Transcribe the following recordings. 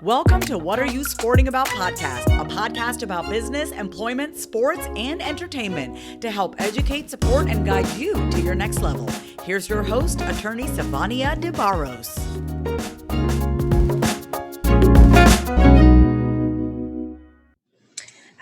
Welcome to What Are You Sporting About podcast, a podcast about business, employment, sports, and entertainment to help educate, support, and guide you to your next level. Here's your host, attorney Sivonnia de Barros.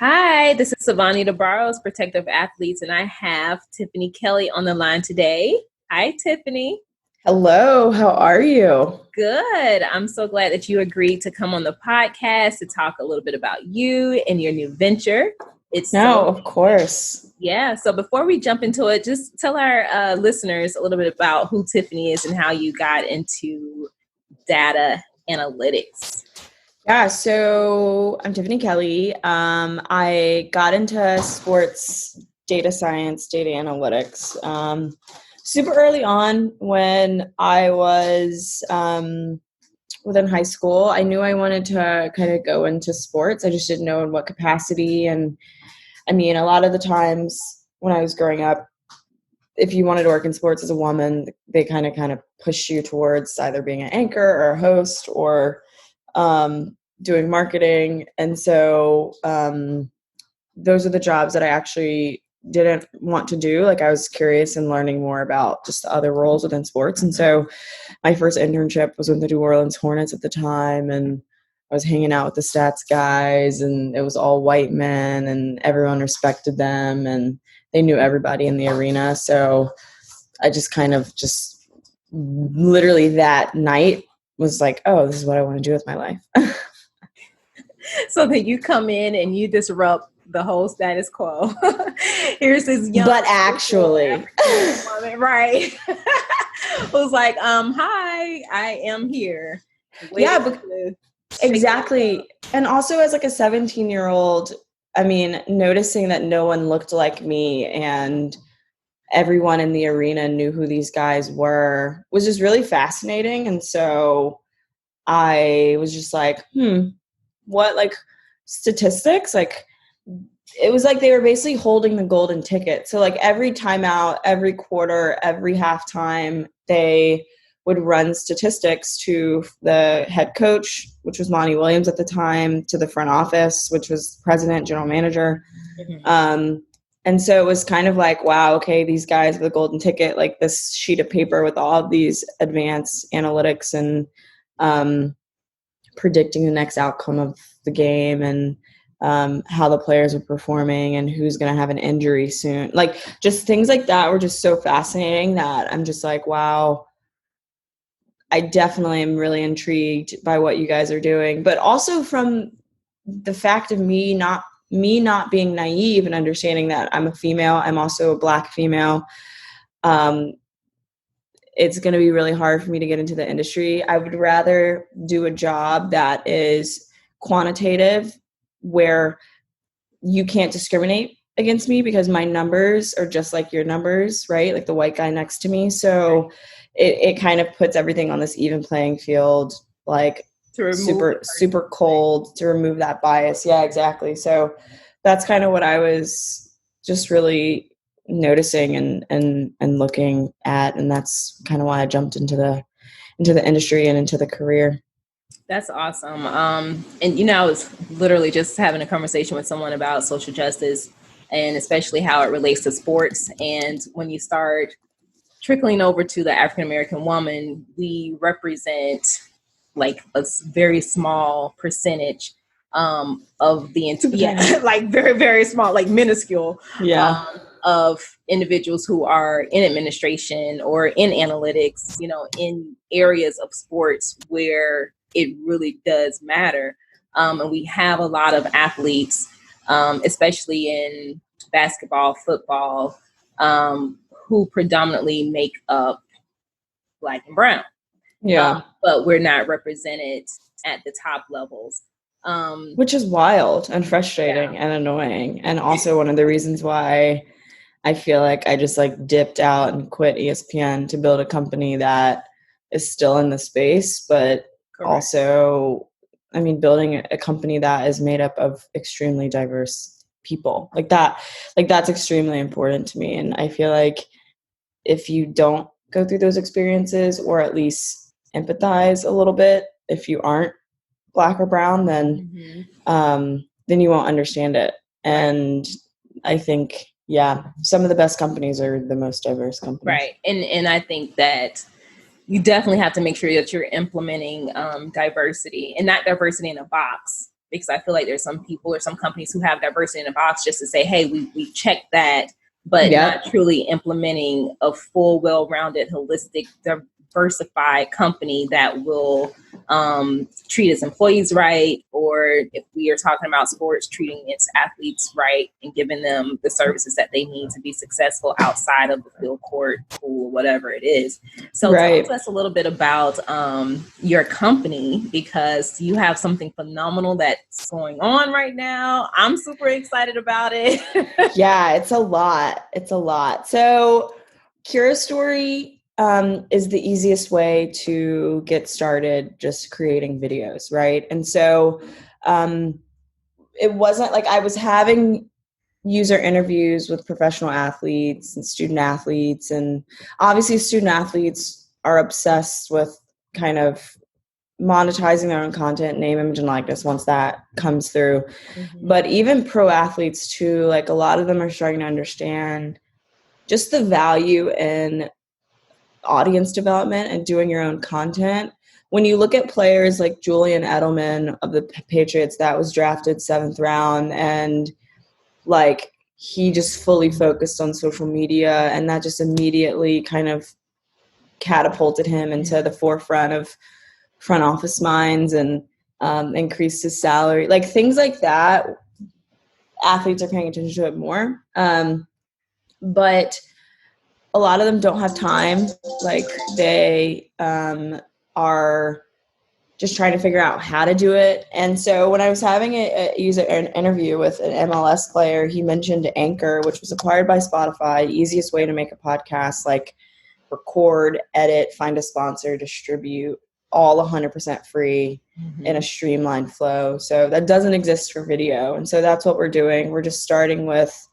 Hi, this is Sivonnia de Barros, Protective Athletes, and I have Tiffany Kelly on the line today. Hi, Tiffany. Hello, how are you? Good. I'm so glad that you agreed to come on the podcast to talk a little bit about you and your new venture. Of course. Yeah. So before we jump into it, just tell our listeners a little bit about who Tiffany is and how you got into data analytics. Yeah, so I'm Tiffany Kelly. I got into sports data science, data analytics super early on when I was within high school. I knew I wanted to kind of go into sports. I just didn't know in what capacity. And I mean, a lot of the times when I was growing up, if you wanted to work in sports as a woman, they kind of push you towards either being an anchor or a host or doing marketing. And so those are the jobs that I actually didn't want to do. Like I was curious and learning more about just the other roles within sports. And so my first internship was with the New Orleans Hornets at the time. And I was hanging out with the stats guys, and it was all white men, and everyone respected them, and they knew everybody in the arena. So I just literally that night was like, oh, this is what I want to do with my life. So that you come in and you disrupt the whole status quo. Here's this young, but actually, woman, right? Who's like, hi, I am here. Exactly. And also as like a 17-year-old, I mean, noticing that no one looked like me and everyone in the arena knew who these guys were was just really fascinating. And so I was just like, what, like statistics? Like it was like they were basically holding the golden ticket. So like every timeout, every quarter, every halftime, they would run statistics to the head coach, which was Monty Williams at the time, to the front office, which was president, general manager. Mm-hmm. And so it was kind of like, wow, okay, these guys with a golden ticket, like this sheet of paper with all of these advanced analytics and predicting the next outcome of the game and how the players are performing and who's going to have an injury soon. Like just things like that were just so fascinating that I'm just like, wow, I definitely am really intrigued by what you guys are doing. But also from the fact of me not being naive and understanding that I'm a female, I'm also a Black female. It's going to be really hard for me to get into the industry. I would rather do a job that is quantitative, where you can't discriminate against me because my numbers are just like your numbers, right? Like the white guy next to me. So it kind of puts everything on this even playing field, like super cold to remove that bias. Yeah, exactly. So that's kind of what I was just really noticing and looking at. And that's kind of why I jumped into the industry and into the career. That's awesome. And, I was literally just having a conversation with someone about social justice and especially how it relates to sports. And when you start trickling over to the African-American woman, we represent like a very small percentage of the, like very, very small, like minuscule of individuals who are in administration or in analytics, in areas of sports where it really does matter. And we have a lot of athletes, especially in basketball, football, who predominantly make up Black and brown. Yeah. But we're not represented at the top levels. Which is wild and frustrating and annoying. And also one of the reasons why I feel like I just like dipped out and quit ESPN to build a company that is still in the space, but also, I mean, building a company that is made up of extremely diverse people like that's extremely important to me. And I feel like if you don't go through those experiences, or at least empathize a little bit. If you aren't Black or brown, then you won't understand it. And I think, some of the best companies are the most diverse companies. Right. And I think that you definitely have to make sure that you're implementing diversity, and not diversity in a box, because I feel like there's some people or some companies who have diversity in a box just to say, hey, we checked that, but not truly implementing a full, well-rounded, holistic, diversified company that will treat its employees right, or if we are talking about sports, treating its athletes right and giving them the services that they need to be successful outside of the field, court, pool, whatever it is. So talk to us a little bit about your company, because you have something phenomenal that's going on right now. I'm super excited about it. Yeah, it's a lot. So Curastory is the easiest way to get started just creating videos, right? And so it wasn't like I was having user interviews with professional athletes and student athletes, and obviously student athletes are obsessed with kind of monetizing their own content, name, image, and likeness once that comes through. But even pro athletes too, like a lot of them are starting to understand just the value in audience development and doing your own content. When you look at players like Julian Edelman of the Patriots, that was drafted 7th round, and like he just fully focused on social media, and that just immediately kind of catapulted him into the forefront of front office minds and increased his salary. Like things like that, athletes are paying attention to it more. But a lot of them don't have time. Like they are just trying to figure out how to do it. And so when I was having an interview with an MLS player, he mentioned Anchor, which was acquired by Spotify. Easiest way to make a podcast, like record, edit, find a sponsor, distribute, all 100% free in a streamlined flow. So that doesn't exist for video. And so that's what we're doing. We're just starting with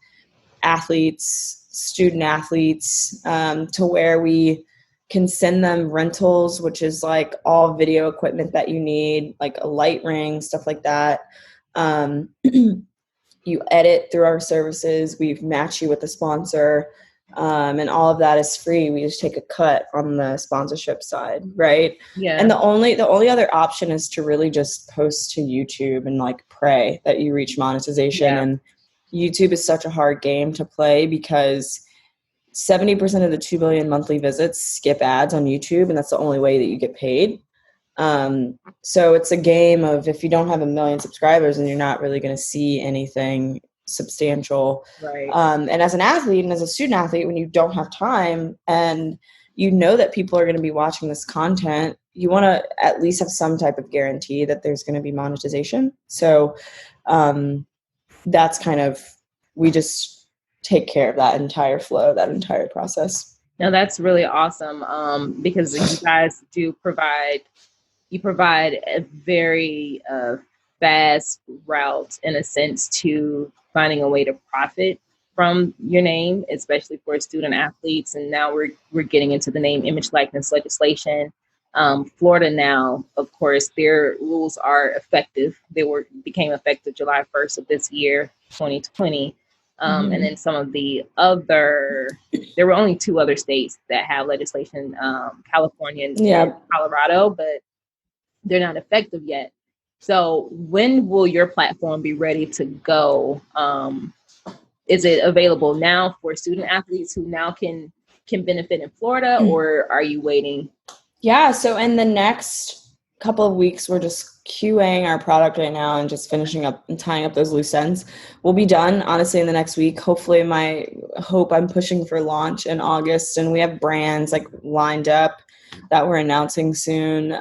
athletes, student athletes, to where we can send them rentals, which is like all video equipment that you need, like a light ring, stuff like that. You edit through our services. We match you with a sponsor, and all of that is free. We just take a cut on the sponsorship side, right? Yeah. And the only other option is to really just post to YouTube and like pray that you reach monetization. Yeah. And YouTube is such a hard game to play because 70% of the 2 billion monthly visits skip ads on YouTube, and that's the only way that you get paid. So it's a game of, if you don't have 1 million subscribers, and you're not really going to see anything substantial. Right. And as an athlete and as a student athlete, when you don't have time and you know that people are going to be watching this content, you want to at least have some type of guarantee that there's going to be monetization. So that's kind of, we just take care of that entire flow, that entire process. Now that's really awesome, because you guys do provide a very fast route, in a sense, to finding a way to profit from your name, especially for student athletes. And now we're getting into the name, image, likeness legislation. Florida now, of course, their rules are effective. They became effective July 1st of this year, 2020. And then some of the there were only 2 other states that have legislation, California and Colorado, but they're not effective yet. So when will your platform be ready to go? Is it available now for student athletes who now can benefit in Florida, or are you waiting? Yeah, so in the next couple of weeks, we're just QAing our product right now and just finishing up and tying up those loose ends. We'll be done, honestly, in the next week. Hopefully, I'm pushing for launch in August, and we have brands like lined up that we're announcing soon.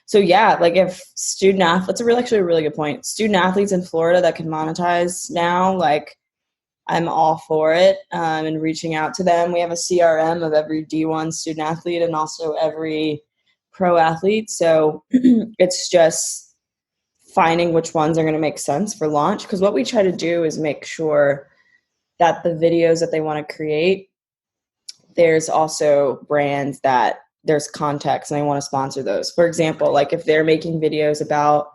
So yeah, like if student athletes, that's actually a really good point. Student athletes in Florida that can monetize now, like I'm all for it, and reaching out to them. We have a CRM of every D1 student athlete and also every pro athlete. So it's just finding which ones are going to make sense for launch. Because what we try to do is make sure that the videos that they want to create, there's also brands that there's context and they want to sponsor those. For example, like if they're making videos about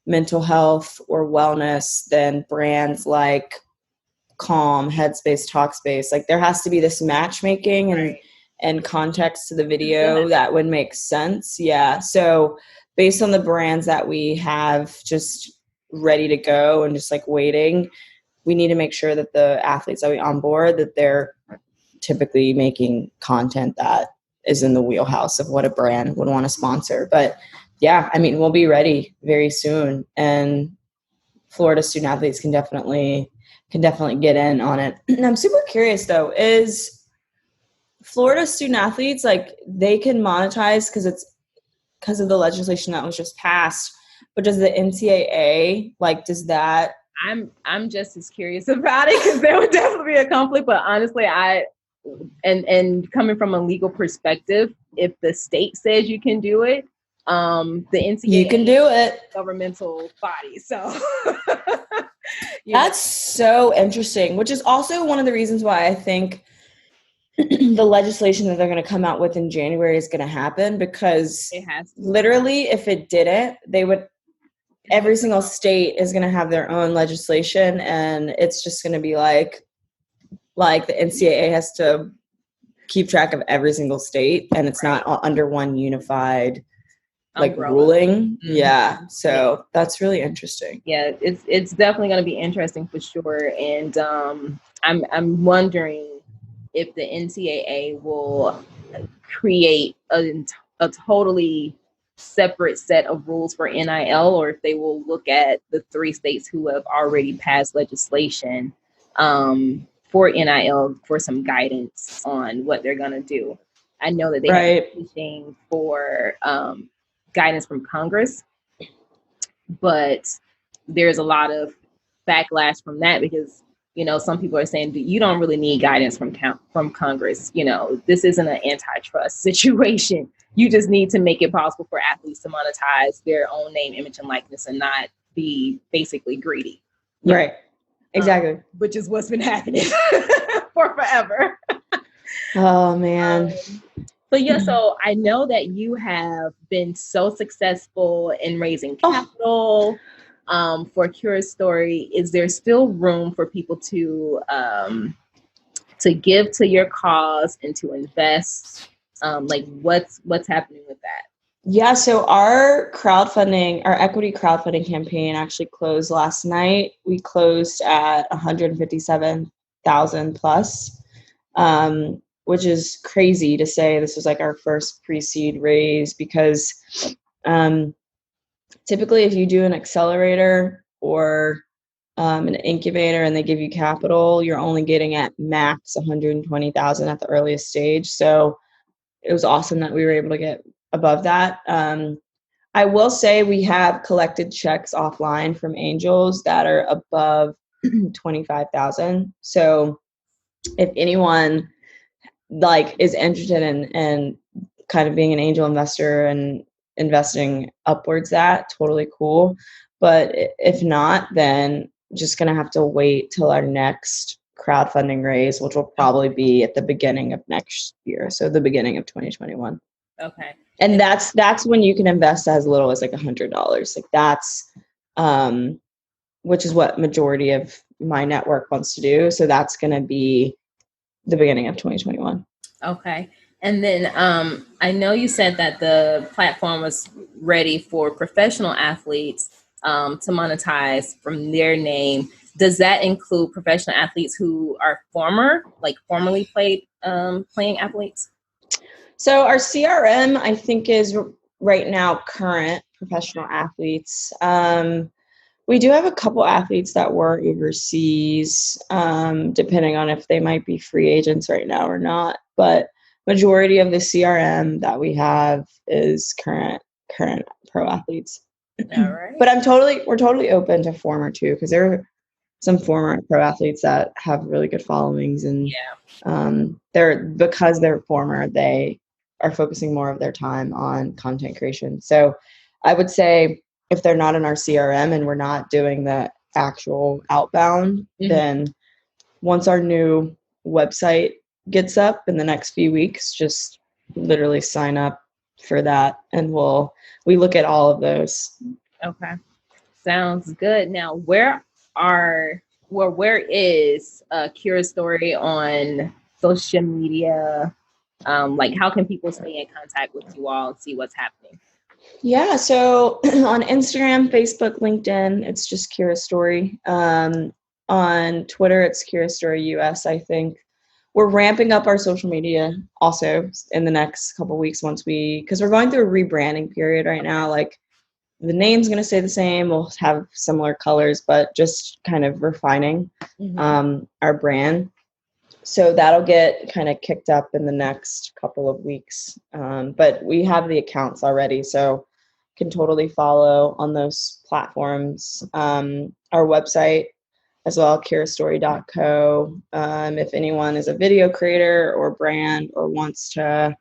mental health or wellness, then brands like Calm, Headspace, Talkspace, like there has to be this matchmaking and context to the video that would make sense. Yeah. So based on the brands that we have just ready to go and just like waiting, we need to make sure that the athletes that we onboard, that they're typically making content that is in the wheelhouse of what a brand would want to sponsor. But yeah, I mean, we'll be ready very soon, and Florida student athletes can definitely get in on it. And I'm super curious though, is Florida student athletes, like they can monetize because of the legislation that was just passed, but does the NCAA, like, does that? I'm just as curious about it because there would definitely be a conflict, but honestly, and coming from a legal perspective, if the state says you can do it, the NCAA, you can do it, governmental body. So that's so interesting, which is also one of the reasons why I think the legislation that they're going to come out with in January is going to happen, because it has to. Literally, if it didn't, every single state is going to have their own legislation, and it's just going to be like the NCAA has to keep track of every single state, and it's not under one unified umbrella ruling. Mm-hmm. Yeah. So that's really interesting. Yeah, it's definitely going to be interesting for sure. And I'm wondering if the NCAA will create a totally separate set of rules for NIL, or if they will look at the 3 states who have already passed legislation for NIL for some guidance on what they're going to do. I know that they are pushing for guidance from Congress, but there's a lot of backlash from that because, some people are saying you don't really need guidance from Congress. This isn't an antitrust situation. You just need to make it possible for athletes to monetize their own name, image, and likeness and not be basically greedy. Right. Exactly. Which is what's been happening for forever. Oh, man. But yeah, so I know that you have been so successful in raising capital for Curastory. Is there still room for people to give to your cause and to invest? Like what's happening with that? Yeah, so our equity crowdfunding campaign actually closed last night. We closed at 157,000 plus, which is crazy to say. This was like our first pre-seed raise because typically if you do an accelerator or an incubator and they give you capital, you're only getting at max 120,000 at the earliest stage. So it was awesome that we were able to get above that. I will say we have collected checks offline from angels that are above 25,000. So if anyone is interested in kind of being an angel investor and investing upwards, that totally cool. But if not, then just going to have to wait till our next crowdfunding raise, which will probably be at the beginning of next year. So the beginning of 2021. Okay. And that's when you can invest as little as like $100. Like that's, which is what majority of my network wants to do. So that's going to be the beginning of 2021. Okay. And then I know you said that the platform was ready for professional athletes to monetize from their name. Does that include professional athletes who are formerly playing athletes? So our CRM, I think, is right now current professional athletes. We do have a couple athletes that were overseas, depending on if they might be free agents right now or not. But majority of the CRM that we have is current pro athletes. All right. But we're totally open to former too, because there are some former pro athletes that have really good followings, and because they're former, they are focusing more of their time on content creation. So I would say if they're not in our CRM and we're not doing the actual outbound, then once our new website gets up in the next few weeks, just literally sign up for that, and we look at all of those. Okay. Sounds good. Now, where is Curastory on social media? Like, how can people stay in contact with you all and see what's happening? Yeah, so on Instagram, Facebook, LinkedIn, it's just Curastory. On Twitter, it's Curastory US, I think. We're ramping up our social media also in the next couple of weeks because we're going through a rebranding period right now. Like, the name's going to stay the same. We'll have similar colors, but just kind of refining our brand. So that'll get kind of kicked up in the next couple of weeks. But we have the accounts already, so can totally follow on those platforms. Our website as well, curastory.co. If anyone is a video creator or brand or wants to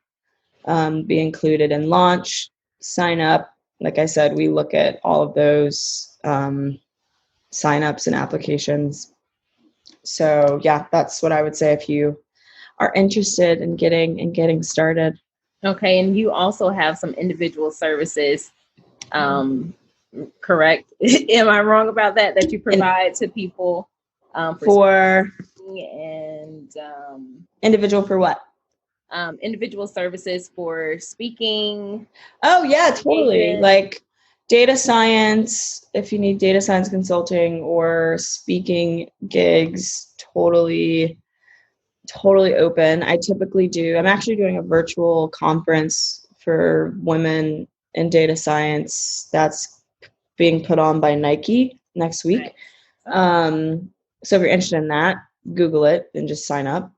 be included in launch, sign up. Like I said, we look at all of those signups and applications. So yeah, that's what I would say if you are interested in getting started. Okay, and you also have some individual services, correct? Am I wrong about that you provide to people for and individual for what? Individual services for speaking. Oh yeah, totally. Like data science, if you need data science consulting or speaking gigs, totally open. I'm actually doing a virtual conference for women in data science that's being put on by Nike next week. Nice. So if you're interested in that, Google it and just sign up.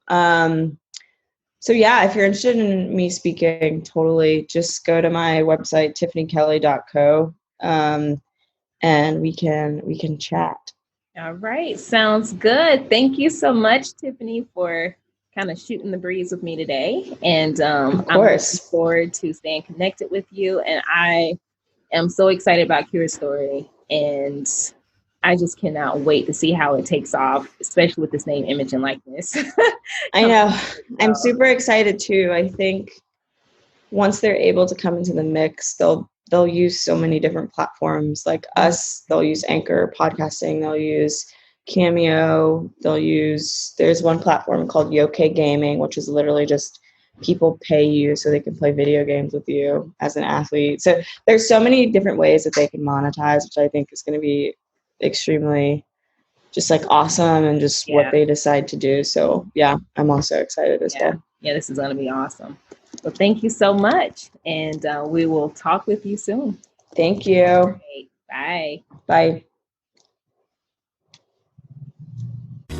So yeah, if you're interested in me speaking, totally just go to my website, tiffanykelly.co, and we can chat. All right. Sounds good. Thank you so much, Tiffany, for kind of shooting the breeze with me today. And of course. I'm looking forward to staying connected with you. And I am so excited about Curastory, and I just cannot wait to see how it takes off, especially with this name, image, and likeness. I know. I'm super excited too. I think once they're able to come into the mix, they'll use so many different platforms like us. They'll use Anchor podcasting. They'll use Cameo. There's one platform called Yoke Gaming, which is literally just people pay you so they can play video games with you as an athlete. So there's so many different ways that they can monetize, which I think is going to be extremely just like awesome and just what they decide to do. So yeah, I'm also excited as well. Yeah, this is going to be awesome. Well, thank you so much. And we will talk with you soon. Thank you. Okay, bye. Bye.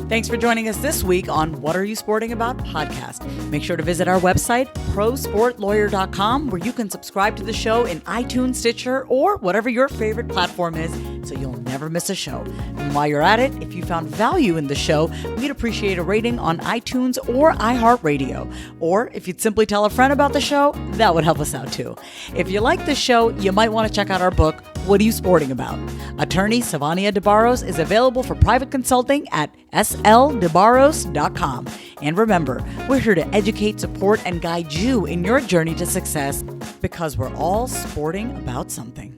Thanks for joining us this week on What Are You Sporting About podcast. Make sure to visit our website, prosportlawyer.com, where you can subscribe to the show in iTunes, Stitcher, or whatever your favorite platform is, so you'll never miss a show. And while you're at it, if you found value in the show, we'd appreciate a rating on iTunes or iHeartRadio. Or if you'd simply tell a friend about the show, that would help us out too. If you like the show, you might want to check out our book, What Are You Sporting About? Attorney Sivonnia DeBarros is available for private consulting at sldebarros.com. And remember, we're here to educate, support, and guide you in your journey to success, because we're all sporting about something.